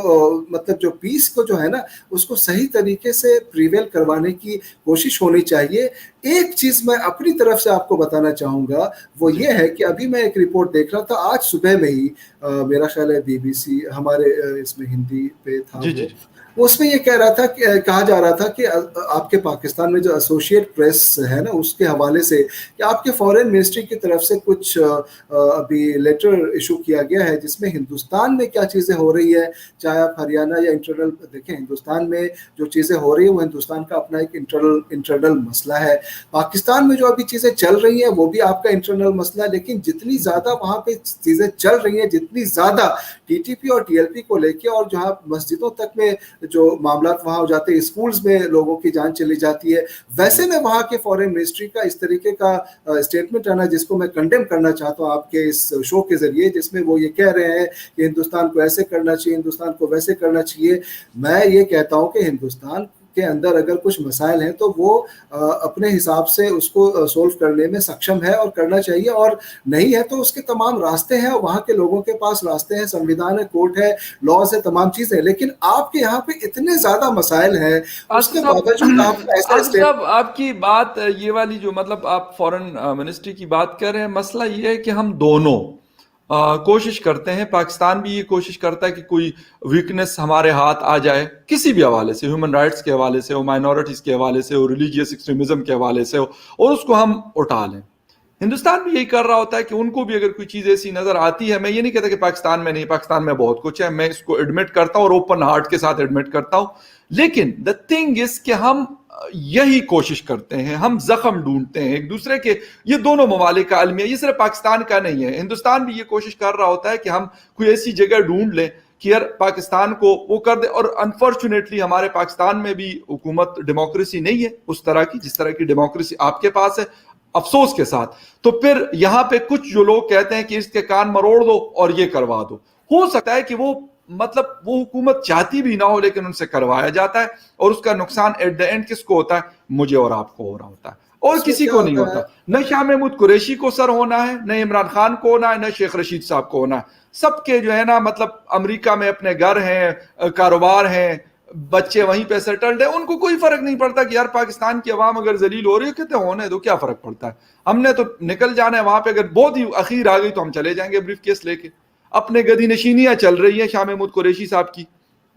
B: مطلب جو پیس کو جو ہے نا اس کو صحیح طریقے سے پریویل کروانے کی کوشش ہونی چاہیے. ایک چیز میں اپنی طرف سے آپ کو بتانا چاہوں گا وہ یہ ہے کہ ابھی میں ایک رپورٹ دیکھ رہا تھا آج صبح میں ہی, میرا خیال ہے BBC ہمارے اس میں ہندی پہ تھا وہ اس میں یہ کہا جا رہا تھا کہ آپ کے پاکستان میں جو ایسوسیٹ پریس ہے نا اس کے حوالے سے کہ آپ کے فارن منسٹری کی طرف سے کچھ ابھی لیٹر ایشو کیا گیا ہے جس میں ہندوستان میں کیا چیزیں ہو رہی ہے, چاہے آپ ہریانہ یا انٹرنل دیکھیں, ہندوستان میں جو چیزیں ہو رہی ہیں وہ ہندوستان کا اپنا ایک انٹرنل مسئلہ ہے. پاکستان میں جو ابھی چیزیں چل رہی ہیں وہ بھی آپ کا انٹرنل مسئلہ ہے, لیکن جتنی زیادہ وہاں پہ چیزیں چل رہی ہیں, جتنی زیادہ TTP اور TLP کو لے کے, اور جہاں مسجدوں تک میں جو معاملات وہاں ہو جاتے ہیں, اسکولز میں لوگوں کی جان چلی جاتی ہے, ویسے میں وہاں کے فارن منسٹری کا اس طریقے کا اسٹیٹمنٹ آنا جس کو میں کنڈیم کرنا چاہتا ہوں آپ کے اس شو کے ذریعے, جس میں وہ یہ کہہ رہے ہیں کہ ہندوستان کو ایسے کرنا چاہیے, ہندوستان کو ویسے کرنا چاہیے. میں یہ کہتا ہوں کہ ہندوستان کے اندر اگر کچھ مسائل ہیں تو وہ اپنے حساب سے اس کو سولو کرنے میں سکشم ہے اور کرنا چاہیے, اور نہیں ہے تو اس کے تمام راستے ہیں, وہاں کے لوگوں کے پاس راستے ہیں, سنویدھان ہے, کورٹ ہے, لاز ہے, تمام چیزیں. لیکن آپ کے یہاں پہ اتنے زیادہ مسائل ہیں, اس کے باوجود آپ
A: آپ کی بات یہ والی جو مطلب آپ فارن منسٹری کی بات کر رہے ہیں, مسئلہ یہ ہے کہ ہم دونوں کوشش کرتے ہیں, پاکستان بھی یہ کوشش کرتا ہے کہ کوئی ویکنس ہمارے ہاتھ آ جائے کسی بھی حوالے سے, ہیومن رائٹس کے حوالے سے ہو, مائنورٹیز کے حوالے سے ہو, ریلیجیس ایکسٹریمزم کے حوالے سے ہو, اور اس کو ہم اٹھا لیں. ہندوستان بھی یہی کر رہا ہوتا ہے کہ ان کو بھی اگر کوئی چیز ایسی نظر آتی ہے, میں یہ نہیں کہتا کہ پاکستان میں نہیں, پاکستان میں بہت کچھ ہے, میں اس کو ایڈمٹ کرتا ہوں اور اوپن ہارٹ کے ساتھ ایڈمٹ کرتا ہوں, لیکن دا تھنگ از کہ ہم یہی کوشش کرتے ہیں, ہم زخم ڈھونڈتے ہیں ایک دوسرے کے, یہ دونوں ممالک کا المیہ, یہ صرف پاکستان کا نہیں ہے, ہندوستان بھی یہ کوشش کر رہا ہوتا ہے کہ ہم کوئی ایسی جگہ ڈھونڈ لیں کہ یار پاکستان کو وہ کر دے. اور انفارچونیٹلی ہمارے پاکستان میں بھی حکومت ڈیموکریسی نہیں ہے اس طرح کی جس طرح کی ڈیموکریسی آپ کے پاس ہے, افسوس کے ساتھ. تو پھر یہاں پہ کچھ جو لوگ کہتے ہیں کہ اس کے کان مروڑ دو اور یہ کروا دو, ہو سکتا ہے کہ وہ مطلب وہ حکومت چاہتی بھی نہ ہو, لیکن ان سے کروایا جاتا ہے, اور اس کا نقصان ایٹ دا اینڈ کس کو ہوتا ہے, مجھے اور آپ کو ہو رہا ہوتا ہے, اور کسی کو نہیں ہوتا. نہ شاہ محمود قریشی کو سر ہونا ہے, نہ عمران خان کو ہونا ہے, نہ شیخ رشید صاحب کو ہونا ہے. سب کے جو ہے نا مطلب امریکہ میں اپنے گھر ہیں, کاروبار ہیں, بچے وہیں پہ سیٹلڈ ہیں, ان کو کوئی فرق نہیں پڑتا کہ یار پاکستان کی عوام اگر ذلیل ہو رہی ہے کہتے ہونے تو کیا فرق پڑتا ہے, ہم نے تو نکل جانا ہے وہاں پہ, اگر بہت ہی اخیر آ گئی تو ہم چلے جائیں گے بریف کیس لے کے. اپنے گدی نشینیاں چل رہی ہیں شاہ محمود قریشی صاحب کی,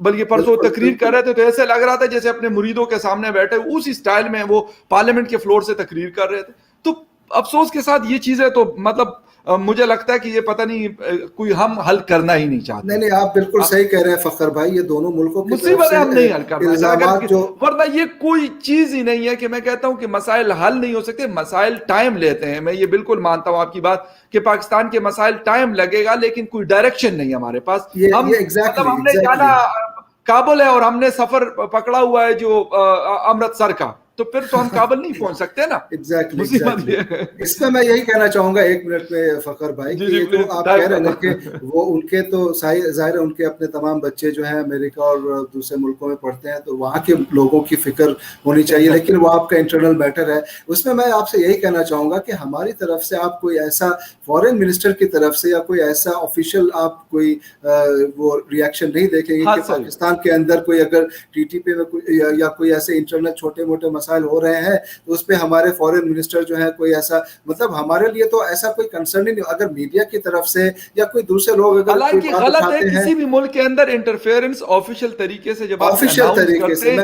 A: بلکہ پرسوں تقریر کر رہے تھے تو ایسے لگ رہا تھا جیسے اپنے مریدوں کے سامنے بیٹھے اسی سٹائل میں وہ پارلیمنٹ کے فلور سے تقریر کر رہے تھے. تو افسوس کے ساتھ یہ چیزیں تو مطلب مجھے لگتا ہے کہ یہ پتہ نہیں کوئی ہم حل کرنا ہی نہیں چاہتے.
B: نہیں آپ بالکل صحیح کہہ رہے ہیں فخر بھائی, یہ دونوں ملکوں کی طرف
A: مصیبت
B: سے
A: ہم نہیں حل کرنا
B: الزامات جو,
A: ورنہ یہ کوئی چیز ہی نہیں ہے کہ میں کہتا ہوں کہ مسائل حل نہیں ہو سکتے, مسائل ٹائم لیتے ہیں. میں یہ بالکل مانتا ہوں آپ کی بات کہ پاکستان کے مسائل ٹائم لگے گا, لیکن کوئی ڈائریکشن نہیں ہمارے پاس. ہم مطلب ہم نے جانا کابل ہے اور ہم نے سفر پکڑا ہوا ہے جو امرتسر کا, تو پھر تو ہم کابل نہیں پہنچ سکتے نا.
B: ایگزیکٹلی اس میں یہی کہنا چاہوں گا 1 منٹ میں فخر بھائی کہ یہ جو آپ کہہ رہے ہیں کہ وہ ان کے تو ظاہر ہے ان کے اپنے تمام بچے جو ہیں امریکہ اور دوسرے ملکوں میں پڑھتے ہیں تو وہاں کے لوگوں کی فکر ہونی چاہیے, لیکن وہ آپ کا انٹرنل میٹر ہے. اس میں آپ سے یہی کہنا چاہوں گا کہ ہماری طرف سے آپ کوئی ایسا فارن منسٹر کی طرف سے یا کوئی ایسا آفیشیل آپ کوئی وہ ریئیکشن نہیں دیکھیں گے کہ پاکستان کے اندر کوئی اگر ٹی ٹی پی میں یا کوئی ایسے انٹرنل چھوٹے موٹے مسائل ہو رہے ہیں تو اس پہ ہمارے فارن منسٹر جو ہے کوئی ایسا مطلب ہمارے لیے تو ایسا کوئی کنسرن ہی نہیں. اگر میڈیا کی طرف سے یا کوئی دوسرے لوگ اگر
A: حالانکہ غلط ہے کسی بھی ملک کے اندر انٹرفیئرنس آفیشیل طریقے سے جب آپ اناؤنس کرتے ہیں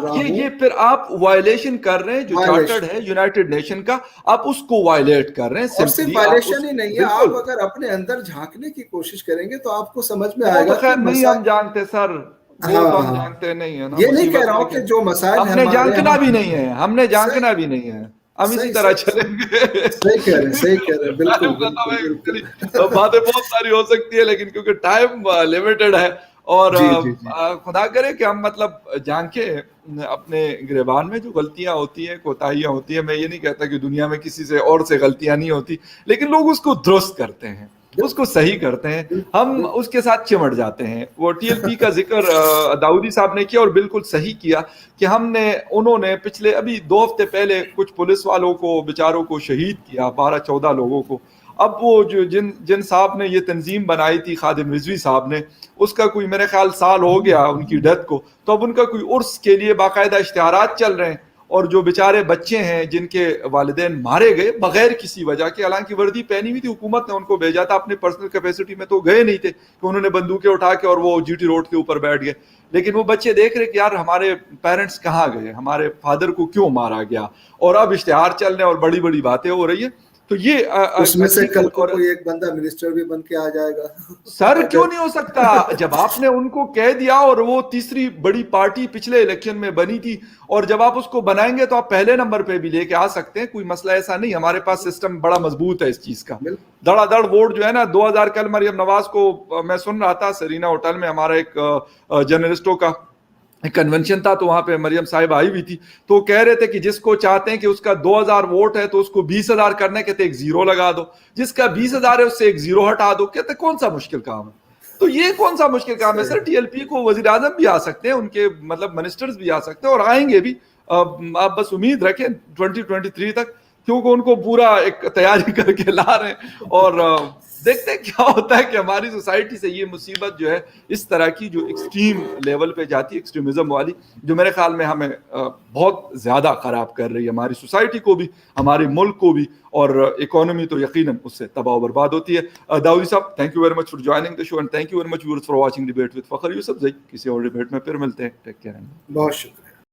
A: تو یہ پھر آپ وائلیشن کر رہے ہیں جو چارٹرڈ ہے یونائٹڈ نیشن کا, آپ اس کو وائلیٹ کر رہے ہیں.
B: اور صرف وائلیشن ہی نہیں ہے, آپ اگر اپنے اندر جھانکنے کی کوشش کریں گے تو آپ کو سمجھ میں آئے گا کہ
A: نہیں ہم جانتے سر, وہ تو ہم جانتے نہیں ہیں.
B: یہ نہیں کہہ رہا ہوں کہ جو مسائل
A: ہم نے جانکنا بھی نہیں ہے, ہم نے جانکنا بھی نہیں ہے, ہم اسی طرح چلیں گے.
B: صحیح کہہ رہے ہیں بالکل.
A: باتیں بہت ساری ہو سکتی ہے لیکن کیونکہ ٹائم لیمیٹڈ ہے اور خدا کرے کہ ہم مطلب جھانکے اپنے گریبان میں جو غلطیاں ہوتی ہیں کوتاہیاں ہوتی ہیں. میں یہ نہیں کہتا کہ دنیا میں کسی سے اور سے غلطیاں نہیں ہوتی, لیکن لوگ اس کو درست کرتے ہیں, اس کو صحیح کرتے ہیں, ہم اس کے ساتھ چمٹ جاتے ہیں. وہ ٹی ایل پی کا ذکر داؤدی صاحب نے کیا اور بالکل صحیح کیا کہ انہوں نے پچھلے ابھی 2 ہفتے پہلے کچھ پولیس والوں کو بیچاروں کو شہید کیا, 12-14 لوگوں کو. اب وہ جو جن صاحب نے یہ تنظیم بنائی تھی خادم رضوی صاحب نے, اس کا کوئی میرے خیال سال ہو گیا ان کی ڈیتھ کو, تو اب ان کا کوئی عرس کے لیے باقاعدہ اشتہارات چل رہے ہیں. اور جو بیچارے بچے ہیں جن کے والدین مارے گئے بغیر کسی وجہ کے, حالانکہ وردی پہنی ہوئی تھی, حکومت نے ان کو بھیجا تھا, اپنے پرسنل کیپیسٹی میں تو گئے نہیں تھے کہ انہوں نے بندوقیں اٹھا کے اور وہ جی ٹی روڈ کے اوپر بیٹھ گئے. لیکن وہ بچے دیکھ رہے کہ یار ہمارے پیرنٹس کہاں گئے, ہمارے فادر کو کیوں مارا گیا, اور اب اشتہار چل رہے ہیں اور بڑی بڑی باتیں ہو رہی ہیں. تو یہ
B: اس میں سے کل کو کوئی ایک بندہ منسٹر بھی بن کے آ جائے گا
A: سر, کیوں نہیں ہو سکتا؟ جب آپ نے ان کو کہہ دیا, اور وہ تیسری بڑی پارٹی پچھلے الیکشن میں بنی تھی, اور جب آپ اس کو بنائیں گے تو آپ پہلے نمبر پہ بھی لے کے آ سکتے ہیں, کوئی مسئلہ ایسا نہیں. ہمارے پاس سسٹم بڑا مضبوط ہے اس چیز کا. دڑا دڑ ووٹ جو ہے نا 2000 کل مریم نواز کو میں سن رہا تھا سرینا ہوٹل میں, ہمارا ایک جرنلسٹوں کا کنونشن تھا, تو وہاں پہ مریم صاحب آئی ہوئی تھی, تو کہہ رہے تھے کہ جس کو چاہتے ہیں کہ اس کا 2000 ووٹ ہے تو اس کو 20,000 کرنا, کہتے ایک زیرو لگا دو, جس کا 20,000 ہے اس سے ایک زیرو ہٹا دو. کہتے کون سا مشکل کام ہے؟ تو یہ کون سا مشکل کام ہے سر؟ ٹی ایل پی کو وزیر اعظم بھی آ سکتے ہیں, ان کے مطلب منسٹرز بھی آ سکتے ہیں, اور آئیں گے بھی. آپ بس امید رکھیں 2023 تک, کیونکہ ان کو پورا ایک تیاری کر کے لا رہے ہیں, اور دیکھتے ہیں کیا ہوتا ہے کہ ہماری سوسائٹی سے یہ مصیبت جو ہے اس طرح کی جو ایکسٹریم لیول پہ جاتی ہے, ایکسٹریمزم والی, جو میرے خیال میں ہمیں بہت زیادہ خراب کر رہی ہے, ہماری سوسائٹی کو بھی, ہمارے ملک کو بھی, اور اکانومی تو یقیناً اس سے تباہ و برباد ہوتی ہے. داؤدی صاحب, thank you very much for joining the show, and thank you very much for watching debate with فخر یوسف زئی. کسی اور ڈیبیٹ میں پھر ملتے ہیں. Take care.
B: بہت شکریہ.